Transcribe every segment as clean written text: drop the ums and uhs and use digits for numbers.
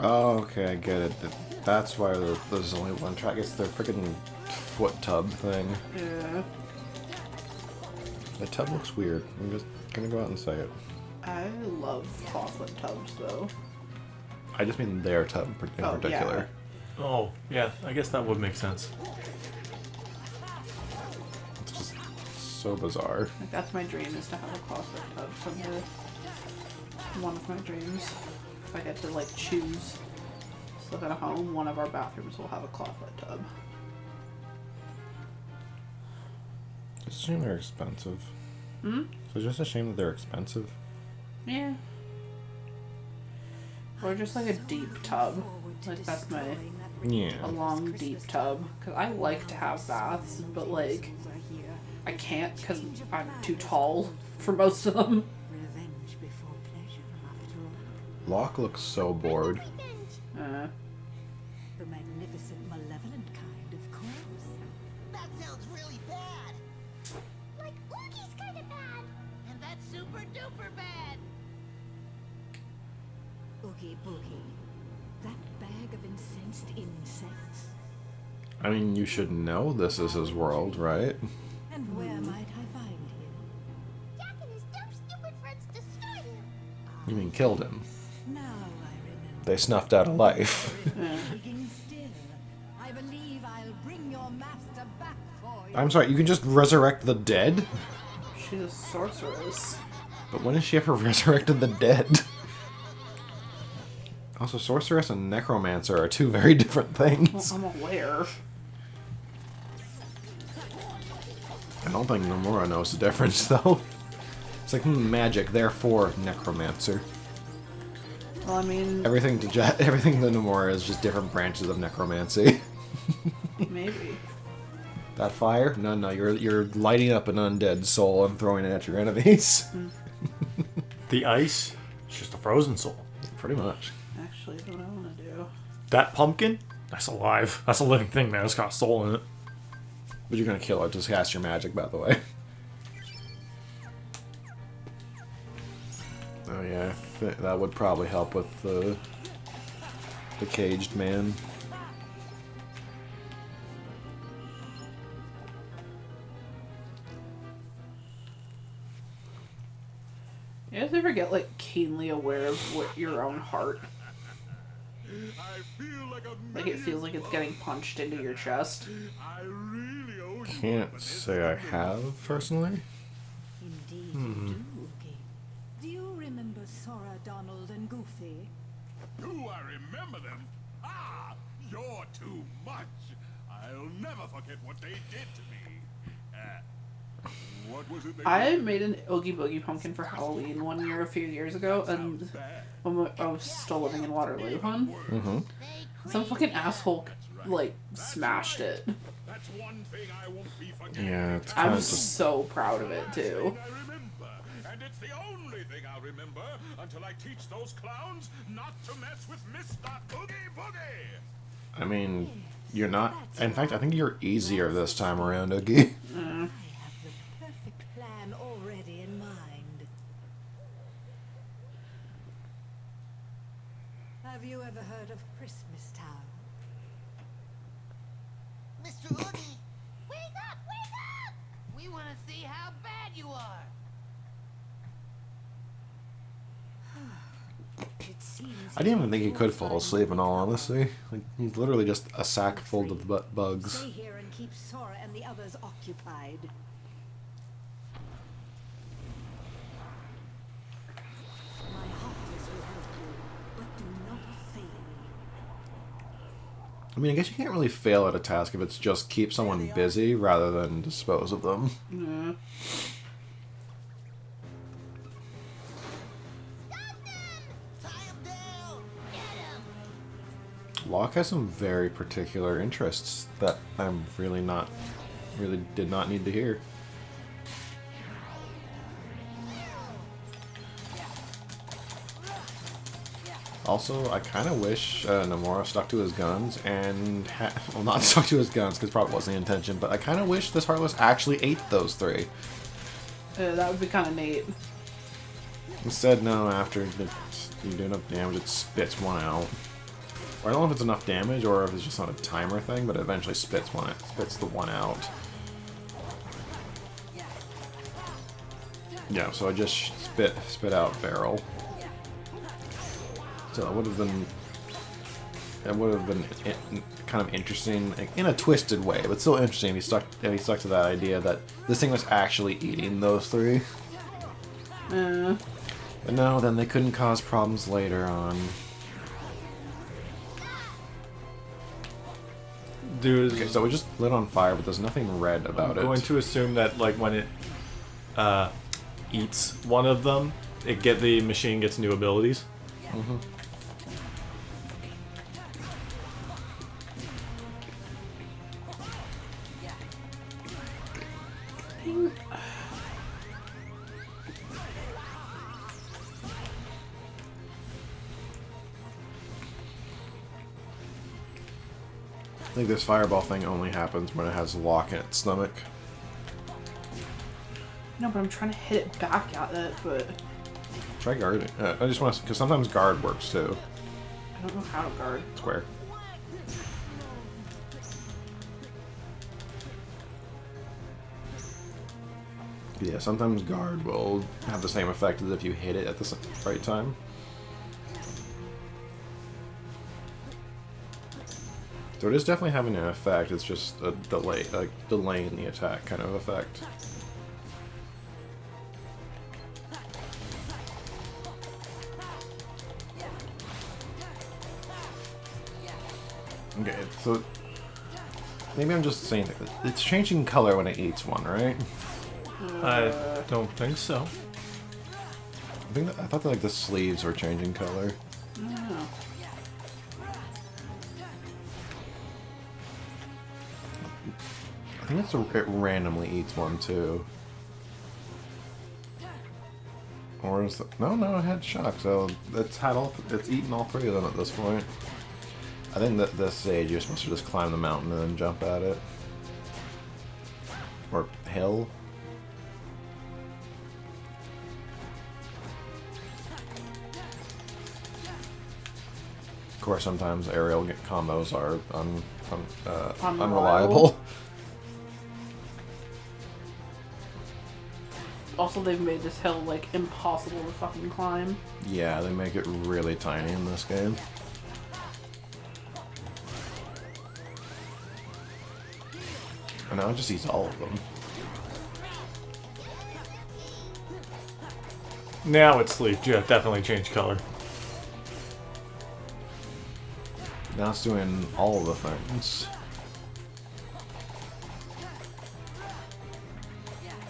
Oh, okay, I get it. That's why there's only one track. It's their freaking foot tub thing. Yeah. The tub looks weird. I'm just gonna go out and say it. I love clawfoot tubs, though. I just mean their tub in particular. Yeah. Oh, yeah, I guess that would make sense. It's just so bizarre. Like, that's my dream, is to have a clawfoot tub someday. One of my dreams. If I get to, like, choose to live at a home, one of our bathrooms will have a clawfoot tub. It's a shame they're expensive. Hmm? It's just a shame that they're expensive. Yeah. Or just, like, a deep tub. Like, that's my... Yeah. A long, deep tub. Because I like to have baths, but, like, I can't because I'm too tall for most of them. Locke looks so bored. The magnificent, malevolent kind, of course. That sounds really bad. Like Oogie's kind of bad. And that's super duper bad. Oogie Boogie. That bag of incensed insects. I mean, you should know this is his world, right? And where might I find him? Jack and his dumb, stupid friends destroyed him. You mean killed him. Now I remember. They snuffed out a life. Speaking still, I believe I'll bring your master back for you. I'm sorry, you can just resurrect the dead? She's a sorceress. But when has she ever resurrected the dead? Also, sorceress and necromancer are two very different things. Well, I'm aware. I don't think Nomura knows the difference, though. It's like, magic, therefore necromancer. Well, I mean... Everything to Nomura is just different branches of necromancy. Maybe. That fire? No, you're lighting up an undead soul and throwing it at your enemies. The ice, it's just a frozen soul. Pretty much. Actually, what I want to do... That pumpkin, that's alive. That's a living thing, man. It's got a soul in it. But you're gonna kill it. Just cast your magic, by the way. Oh yeah, that would probably help with the caged man. You guys ever get, like, keenly aware of what your own heart? Like, it feels like it's getting punched into your chest. Can't say I have, personally. Indeed you do, Oogie. Do you remember Sora, Donald, and Goofy? Do I remember them? Ah, you're too much. I'll never forget what they did to me. What was it they I did? made an Oogie Boogie pumpkin for Halloween one year, a few years ago, and when I was still living in Waterloo, Mm-hmm. some fucking asshole, like, smashed it. That's one thing I won't be forgetting. Yeah, it's I kind of was just... so proud of it, too. I remember, and it's the only thing I'll remember until I teach those clowns not to mess with Mr. Oogie Boogie. I mean, you're not... In fact, I think you're easier this time around, Oogie. I have the perfect plan already in mind. Have you ever heard of Christmas Town? Mr. Oogie, wake up, wake up! We want to see how bad you are. It seems I didn't even think he could fall asleep, in all honesty. Like, he's literally just a sack full of bugs. Stay here and keep Sora and the others occupied. My heart is with you, but do not fail me. I mean, I guess you can't really fail at a task if it's just keep someone busy rather than dispose of them. Yeah. Stop them! Tie him down! Get him! Locke has some very particular interests that I'm really did not need to hear. Also, I kind of wish Nomura stuck to his guns and well, not stuck to his guns because probably wasn't the intention, but I kind of wish this Heartless actually ate those three. That would be kind of neat. Instead, no, after you do enough damage, it spits one out. I don't know if it's enough damage or if it's just not a timer thing, but it eventually spits the one out. Yeah, so I just spit out barrel. So it would have been kind of interesting in a twisted way, but still interesting. He stuck to that idea that this thing was actually eating those three. But no, then they couldn't cause problems later on. Dude, Okay, so it just lit on fire, but there's nothing red about it. I'm going to assume that like when it eats one of them, the machine gets new abilities. Mm-hmm. I think this fireball thing only happens when it has lock in its stomach. No, but I'm trying to hit it back at it, but Try guarding. I just want to, because sometimes guard works too. I don't know how to guard. Square. Yeah, sometimes guard will have the same effect as if you hit it at the right time. So it is definitely having an effect. It's just a delay, like delaying the attack kind of effect. Okay, so maybe I'm just saying that it's changing color when it eats one, right? I don't think so. I thought that, like the sleeves were changing color. Oh. I think it randomly eats one too. Or is it, no, it had shock, so it's eaten all three of them at this point. I think that this stage you're supposed to just climb the mountain and then jump at it. Or hill. Of course, sometimes aerial combos are unreliable. Also, they've made this hill, like, impossible to fucking climb. Yeah, they make it really tiny in this game. And now it just eats all of them. Now it's sleep. Yeah, definitely changed color. Now it's doing all of the things.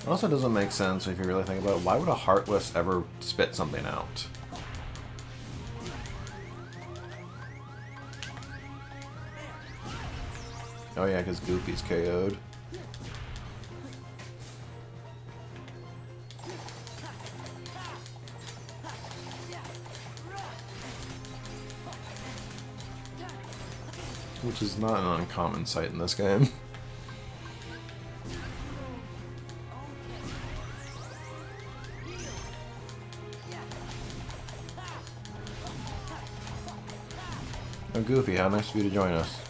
It also doesn't make sense if you really think about it. Why would a Heartless ever spit something out? Oh yeah, because Goofy's KO'd. Which is not an uncommon sight in this game. Oh, Goofy, how nice of you to join us.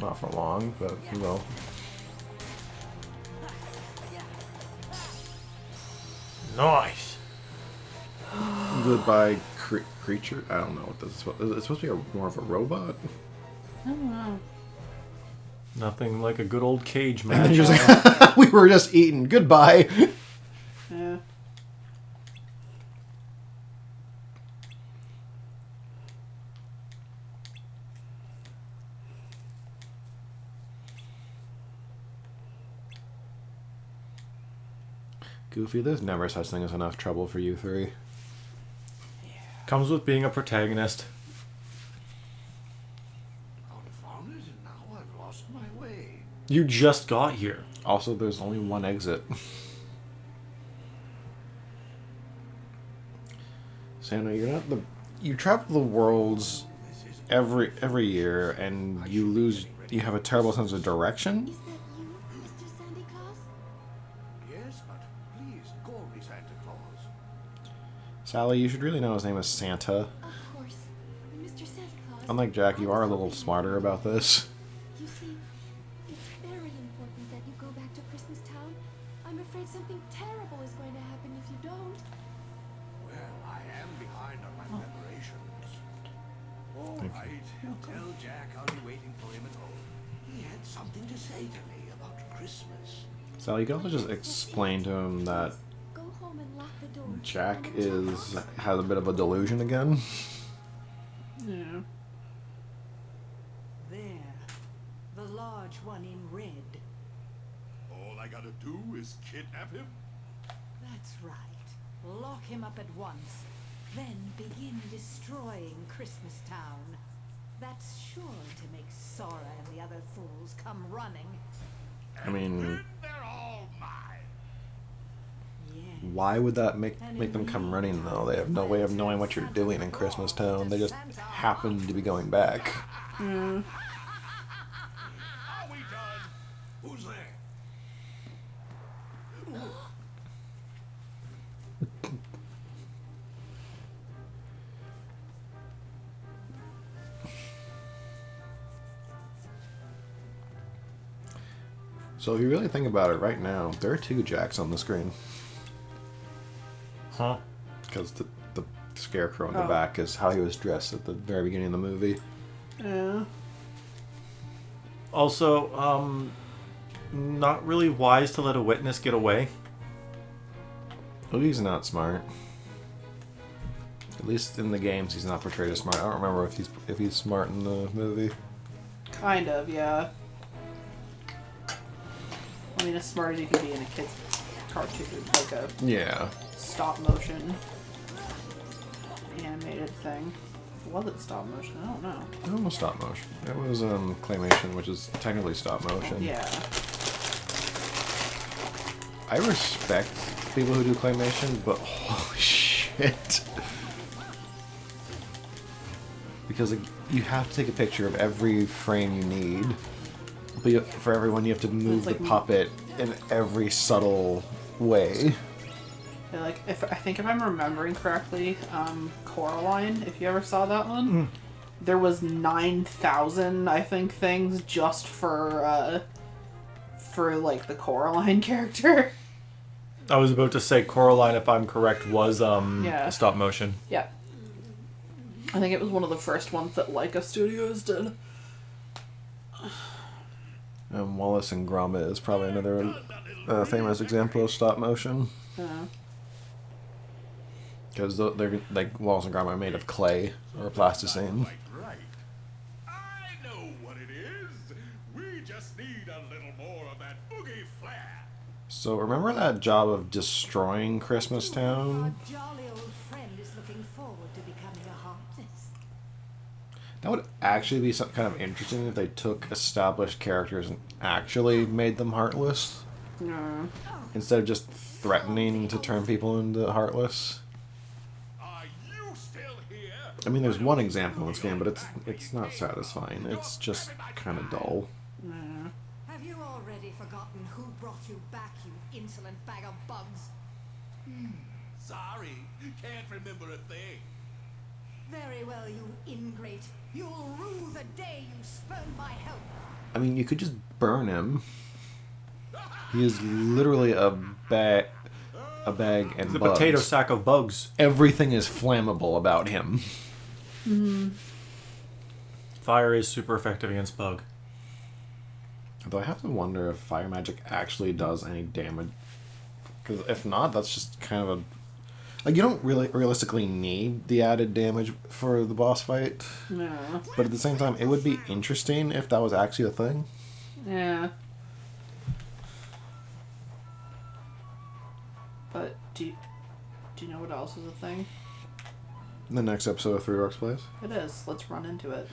Not for long, but you will. Nice. Goodbye, creature. I don't know what this is. Is it supposed to be more of a robot? I don't know. Nothing like a good old cage And match. then you're just like, we were just eating. Goodbye. Yeah. Goofy, there's never such thing as enough trouble for you three. Comes with being a protagonist. Confounded, and now I've lost my way. You just got here. Also, there's only one exit. Santa, you travel the worlds every year, and you have a terrible sense of direction. Is that you, Mr. Santa Claus? Yes, but please call me Santa Claus. Sally, you should really know his name is Santa. Of course. Mr. Santa Claus. Unlike Jack, you I are a was little hoping smarter about this. You see, it's very important that you go back to Christmas Town. I'm afraid something terrible is going to happen if you don't. Well, I am behind on my preparations. All right, tell Jack I'll be waiting for him at home. He had something to say to me about Christmas. Sally, you can also just explain to him that Go home and lock the door. Jack and watch has a bit of a delusion again. Yeah. There. The large one in red. All I gotta do is kidnap him? That's right. Lock him up at once. Then begin destroying Christmas Town. That's sure to make Sora and the other fools come running. I mean, Then they're all mine. Yes. why would that make them come running though? They have no way of knowing what you're doing in Christmas Town. They just happen to be going back. Are we done? Who's there? So if you really think about it right now, there are 2 Jacks on the screen. Huh? Because the scarecrow in the Oh. back is how he was dressed at the very beginning of the movie. Yeah. Also, not really wise to let a witness get away. Oogie's not smart. At least in the games, he's not portrayed as smart. I don't remember if he's smart in the movie. Kind of, yeah. I mean, as smart as you can be in a kid's cartoon, like a Yeah. stop motion animated thing. Was it stop motion? I don't know. It was stop motion. It was claymation, which is technically stop motion. Yeah. I respect people who do claymation, but holy shit. Because like, you have to take a picture of every frame you need. But for everyone, you have to move like the puppet in every subtle way. Yeah, like I think if I'm remembering correctly, Coraline, if you ever saw that one, there was 9,000 I think things just for like the Coraline character. I was about to say Coraline, if I'm correct, was Yeah. stop motion. Yeah. I think it was one of the first ones that Leica Studios did. Wallace and Gromit is probably another famous example of stop motion. Yeah. Because they're like Wallace and Gromit are made of clay or plasticine. Right. I know what it is. We just need a little more of that boogie flair. So remember that job of destroying Christmas Our Town? jolly old friend is looking forward to becoming a heartless. That would actually be some kind of interesting if they took established characters and actually made them heartless. Yeah. Instead of just threatening to turn people into heartless. Are you still here? I mean, there's one example in this game, but it's not satisfying. It's just kind of dull. Yeah. Have you already forgotten who brought you back, you insolent bag of bugs? Sorry, can't remember a thing. Very well, you ingrate. You'll rue the day you spurned my help. I mean, you could just burn him. He is literally a bag and The bugs. potato sack of bugs. Everything is flammable about him. Fire is super effective against bug. Though I have to wonder if fire magic actually does any damage. Because if not, that's just kind of a... Like, you don't really realistically need the added damage for the boss fight. Yeah. But at the same time, it would be interesting if that was actually a thing. Yeah. But do you know what else is a thing? In the next episode of Three Dorks Plays. It is. Let's run into it.